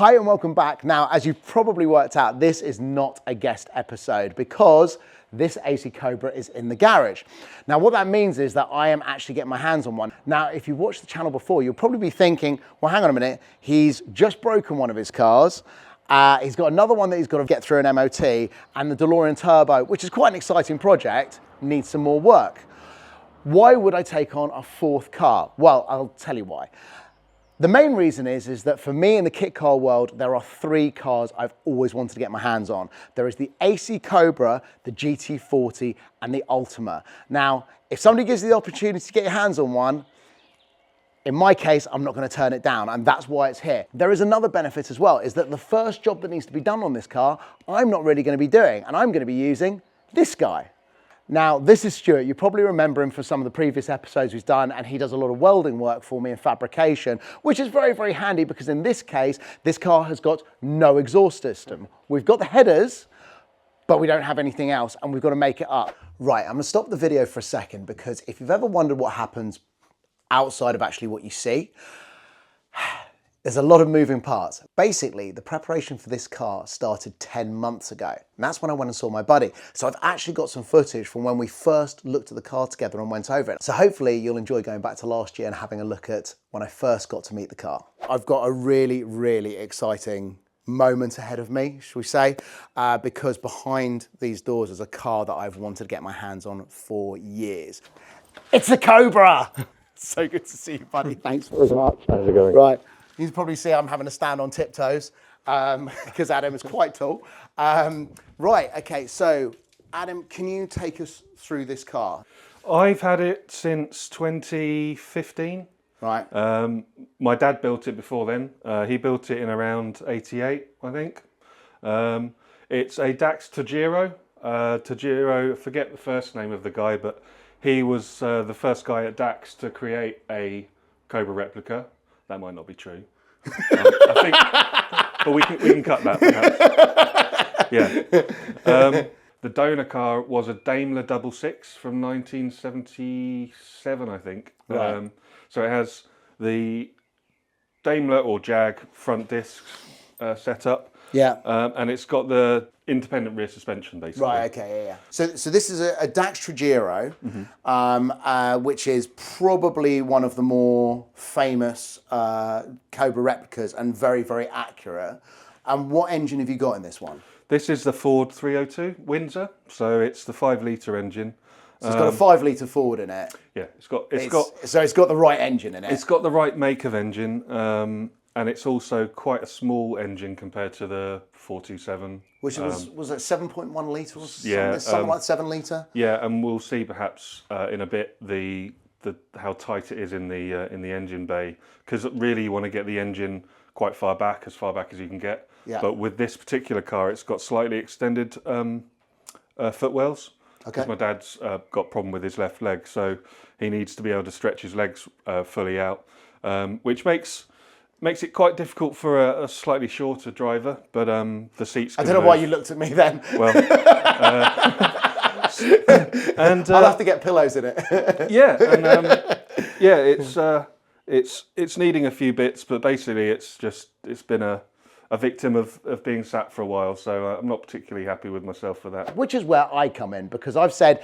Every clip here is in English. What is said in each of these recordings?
Hi and welcome back. Now, as you've probably worked out, this is not a guest episode because this AC Cobra is in the garage. Now, what that means is that I am actually getting my hands on one. Now, if you've watched the channel before, you'll probably be thinking, well, hang on a minute, he's just broken one of his cars. He's got another one that he's got to get through an MOT, and the DeLorean Turbo, which is quite an exciting project, needs some more work. Why would I take on a fourth car? Well, I'll tell you why. The main reason is that for me in the kit car world, there are three cars I've always wanted to get my hands on. There is the AC Cobra, the GT40, and the Ultima. Now, if somebody gives you the opportunity to get your hands on one, in my case, I'm not going to turn it down, and that's why it's here. There is another benefit as well, is that the first job that needs to be done on this car, I'm not really going to be doing, and I'm going to be using this guy. Now, this is Stuart. You probably remember him for some of the previous episodes we've done, and he does a lot of welding work for me in Fabrication, which is very, very handy because in this case, this car has got no exhaust system. We've got the headers, but we don't have anything else, and we've got to make it up. Right, I'm gonna stop the video for a second because if you've ever wondered what happens outside of actually what you see, there's a lot of moving parts. Basically, the preparation for this car started 10 months ago. And that's when I went and saw my buddy. So I've actually got some footage from when we first looked at the car together and went over it. So hopefully you'll enjoy going back to last year and having a look at when I first got to meet the car. I've got a really, really exciting moment ahead of me, shall we say, because behind these doors is a car that I've wanted to get my hands on for years. It's a Cobra! So good to see you, buddy. Thanks very much. How's it going? Right. You can probably see I'm having to stand on tiptoes because Adam is quite tall. Right, okay, so Adam, can you take us through this car? I've had it since 2015. Right. My dad built it before then. He built it in around 88, I think. It's a Dax Tajiro. Tajiro, I forget the first name of the guy, but he was the first guy at Dax to create a Cobra replica. That might not be true. I think, but we can cut that perhaps. Yeah. The donor car was a Daimler 66 from 1977, I think. Right. So it has the Daimler or Jag front discs set up. Yeah. And it's got the independent rear suspension, basically. Right, okay, yeah. So this is a Dax Trigero, which is probably one of the more famous Cobra replicas and very, very accurate. And what engine have you got in this one? This is the Ford 302 Windsor, so it's the 5-litre engine. So it's got a 5-litre Ford in it. Yeah, So it's got the right engine in it. It's got the right make of engine, and it's also quite a small engine compared to the 427. Which was it 7.1 litre or something? Yeah, something like 7 litre? Yeah, and we'll see perhaps in a bit how tight it is in the engine bay, because really you want to get the engine quite far back as you can get. Yeah. But with this particular car, it's got slightly extended footwells. Okay. Because my dad's got a problem with his left leg, so he needs to be able to stretch his legs fully out, which makes it quite difficult for a slightly shorter driver, but the seats can I don't know move. why you looked at me then. Well, and I'll have to get pillows in it. Yeah, and yeah, it's needing a few bits, but basically it's been a victim of being sat for a while, so I'm not particularly happy with myself for that. Which is where I come in, because I've said,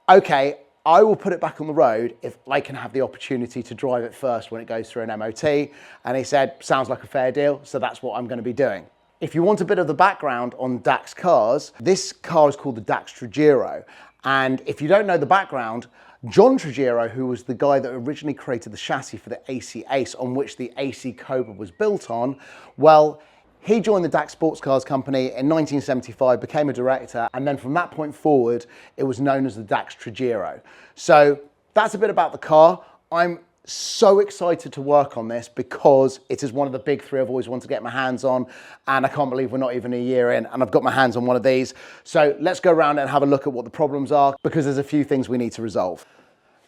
okay, I will put it back on the road if I can have the opportunity to drive it first when it goes through an MOT. And he said, sounds like a fair deal, so that's what I'm going to be doing. If you want a bit of the background on Dax cars, this car is called the Dax Trigero. And if you don't know the background, John Trigero, who was the guy that originally created the chassis for the AC Ace on which the AC Cobra was built on, well, he joined the Dax Sports Cars Company in 1975, became a director, and then from that point forward, it was known as the Dax Trigero. So that's a bit about the car. I'm so excited to work on this because it is one of the big three I've always wanted to get my hands on, and I can't believe we're not even a year in and I've got my hands on one of these. So let's go around and have a look at what the problems are, because there's a few things we need to resolve.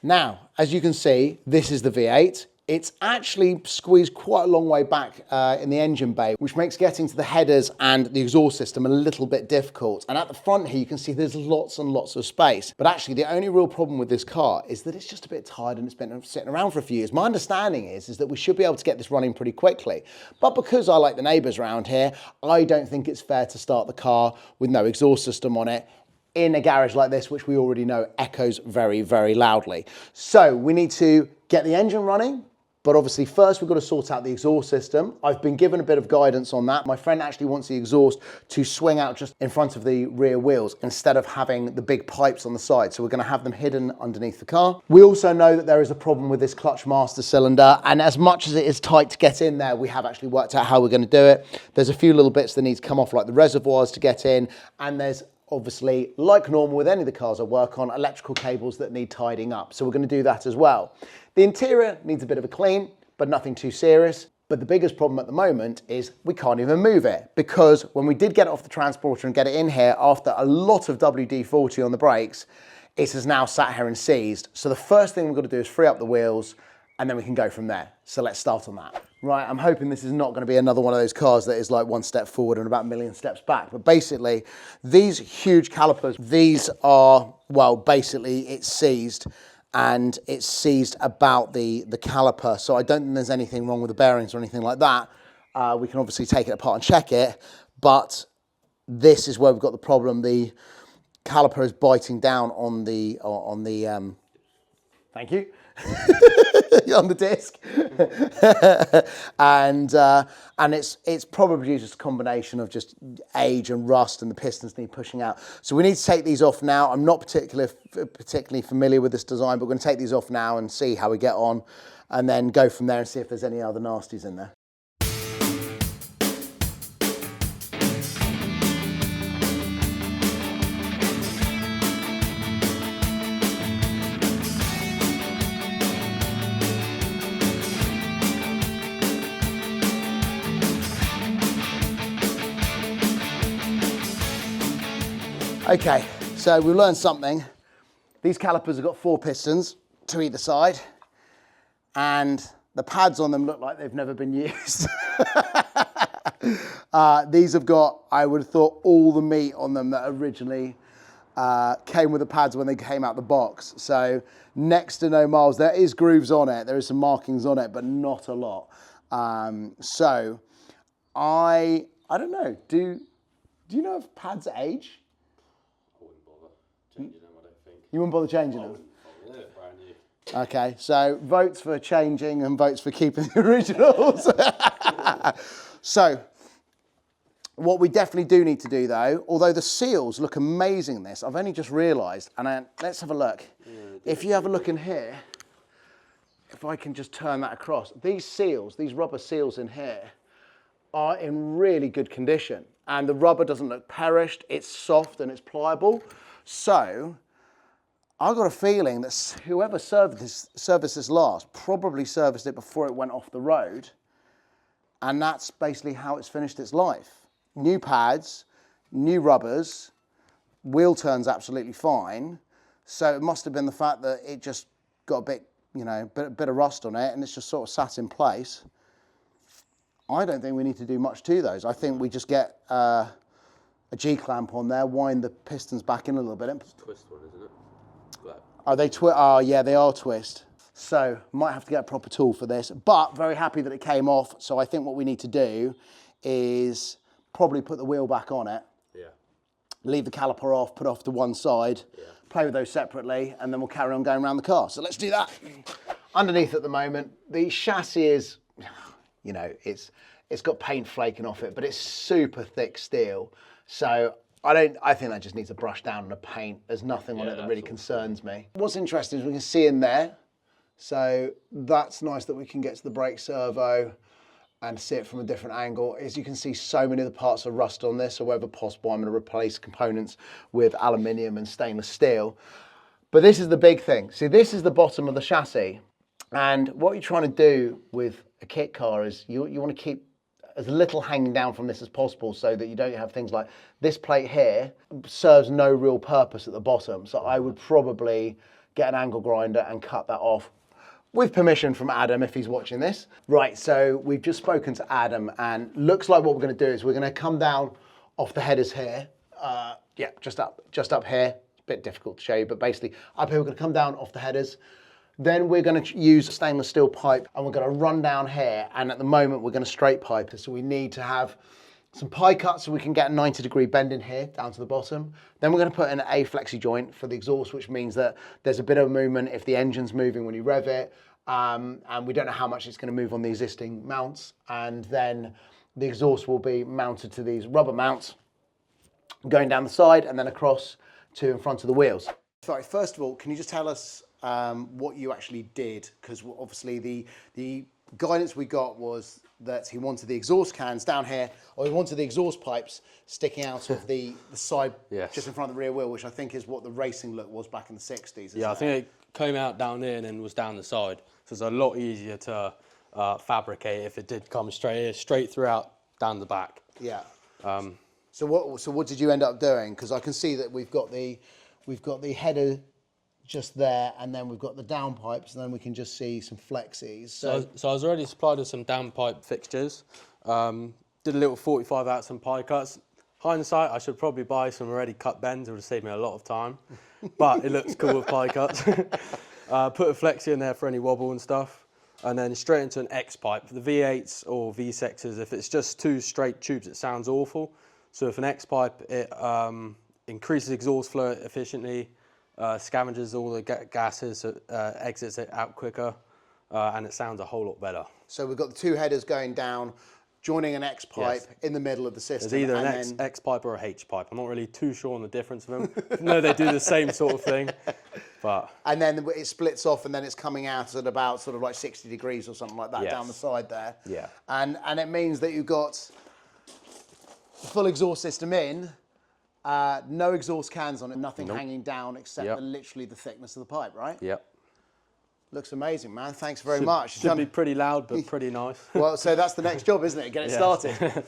Now, as you can see, this is the V8. it's actually squeezed quite a long way back in the engine bay, which makes getting to the headers and the exhaust system a little bit difficult. And at the front here, you can see there's lots and lots of space. But actually, the only real problem with this car is that it's just a bit tired and it's been sitting around for a few years. My understanding is that we should be able to get this running pretty quickly. But because I like the neighbours around here, I don't think it's fair to start the car with no exhaust system on it in a garage like this, which we already know echoes very, very loudly. So we need to get the engine running. But obviously first we've got to sort out the exhaust system. I've been given a bit of guidance on that. My friend actually wants the exhaust to swing out just in front of the rear wheels instead of having the big pipes on the side. So we're going to have them hidden underneath the car. We also know that there is a problem with this clutch master cylinder. And as much as it is tight to get in there, we have actually worked out how we're going to do it. There's a few little bits that need to come off, like the reservoirs to get in. And there's obviously, like normal with any of the cars I work on, electrical cables that need tidying up. So we're going to do that as well. The interior needs a bit of a clean, but nothing too serious. But the biggest problem at the moment is we can't even move it, because when we did get it off the transporter and get it in here after a lot of WD-40 on the brakes, it has now sat here and seized. So the first thing we've got to do is free up the wheels, and then we can go from there. So let's start on that. Right, I'm hoping this is not going to be another one of those cars that is like one step forward and about a million steps back. But basically, these huge calipers, these are, well, basically it's seized, and it's seized about the caliper. So I don't think there's anything wrong with the bearings or anything like that. We can obviously take it apart and check it, but this is where we've got the problem. The caliper is biting down on the thank you, on the disc. and it's probably just a combination of just age and rust, and the pistons need pushing out. So we need to take these off now. I'm not particularly familiar with this design, but we're going to take these off now and see how we get on, and then go from there and see if there's any other nasties in there. Okay, so we learned something. These calipers have got 4 pistons to either side, and the pads on them look like they've never been used. These have got, I would have thought, all the meat on them that originally came with the pads when they came out the box. So next to no miles. There is grooves on it, there is some markings on it, but not a lot. So I don't know, do you know if pads age? Changing them, I don't think. You wouldn't bother changing them? They're brand new. Okay, so votes for changing and votes for keeping the originals. So, what we definitely do need to do though, although the seals look amazing in this, I've only just realised, and let's have a look. Yeah, if you have a look in here, if I can just turn that across, these seals, these rubber seals in here, are in really good condition. And the rubber doesn't look perished, it's soft and it's pliable. So, I've got a feeling that whoever serviced this last probably serviced it before it went off the road, and that's basically how it's finished its life. New pads, new rubbers, wheel turns absolutely fine, so it must have been the fact that it just got a bit, bit of rust on it, and it's just sort of sat in place. I don't think we need to do much to those. I think we just get a G-clamp on there, wind the pistons back in a little bit. It's a twist one, isn't it? Like, Are they twist? Oh yeah, they are twist. So might have to get a proper tool for this, but very happy that it came off. So I think what we need to do is probably put the wheel back on it. yeah. Leave the caliper off, put off to one side, play with those separately, and then we'll carry on going around the car. So let's do that. Underneath at the moment, the chassis is, it's got paint flaking off it, but it's super thick steel. So I think that just needs a brush down and a paint. There's nothing on it that really concerns me. What's interesting is we can see in there. So that's nice that we can get to the brake servo and see it from a different angle. As you can see, so many of the parts are rust on this, so wherever possible, I'm going to replace components with aluminium and stainless steel. But this is the big thing. See, this is the bottom of the chassis. And what you're trying to do with a kit car is you want to keep as little hanging down from this as possible, so that you don't have things like this plate here serves no real purpose at the bottom. So I would probably get an angle grinder and cut that off with permission from Adam, if he's watching this. Right, so we've just spoken to Adam, and looks like what we're going to do is we're going to come down off the headers here. Yeah, just up here. It's a bit difficult to show you, but basically up here we're going to come down off the headers. Then we're going to use a stainless steel pipe, and we're going to run down here, and at the moment we're going to straight pipe it. So we need to have some pie cuts so we can get a 90-degree bend in here down to the bottom. Then we're going to put in a flexi joint for the exhaust, which means that there's a bit of movement if the engine's moving when you rev it, and we don't know how much it's going to move on the existing mounts. And then the exhaust will be mounted to these rubber mounts going down the side and then across to in front of the wheels. Sorry, first of all, can you just tell us what you actually did? Because obviously the guidance we got was that he wanted the exhaust cans down here, or he wanted the exhaust pipes sticking out of the side, Yes. just in front of the rear wheel, which I think is what the racing look was back in the 60s. Yeah, I think it came out down here and then was down the side. So it's a lot easier to fabricate if it did come straight throughout down the back. Yeah. So what did you end up doing? Because I can see that we've got the header just there, and then we've got the downpipes, and then we can just see some flexies. So I was already supplied with some downpipe fixtures. Did a little 45 out some pie cuts. Hindsight, I should probably buy some already cut bends. It would have saved me a lot of time, but it looks cool with pie cuts. Put a flexi in there for any wobble and stuff, and then straight into an X pipe. For the V8s or V6s, if it's just two straight tubes, it sounds awful. So if an X pipe, it increases exhaust flow efficiently, scavenges all the gases, exits it out quicker, and it sounds a whole lot better. So we've got the two headers going down, joining an X pipe in the middle of the system. There's either an X pipe or a H pipe. I'm not really too sure on the difference of them. No, they do the same sort of thing, but. And then it splits off, and then it's coming out at about sort of like 60 degrees or something like that down the side there. Yeah. And it means that you've got the full exhaust system in, no exhaust cans on it, nothing hanging down except literally the thickness of the pipe, right? Yep. Looks amazing, man. Thanks very much. Should be pretty loud, but pretty nice. Well, so that's the next job, isn't it? Get it started.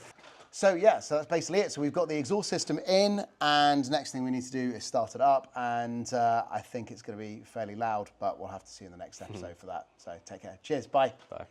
So yeah, so that's basically it. So we've got the exhaust system in, and next thing we need to do is start it up, and I think it's going to be fairly loud, but we'll have to see in the next episode for that. So take care. Cheers. Bye. Bye.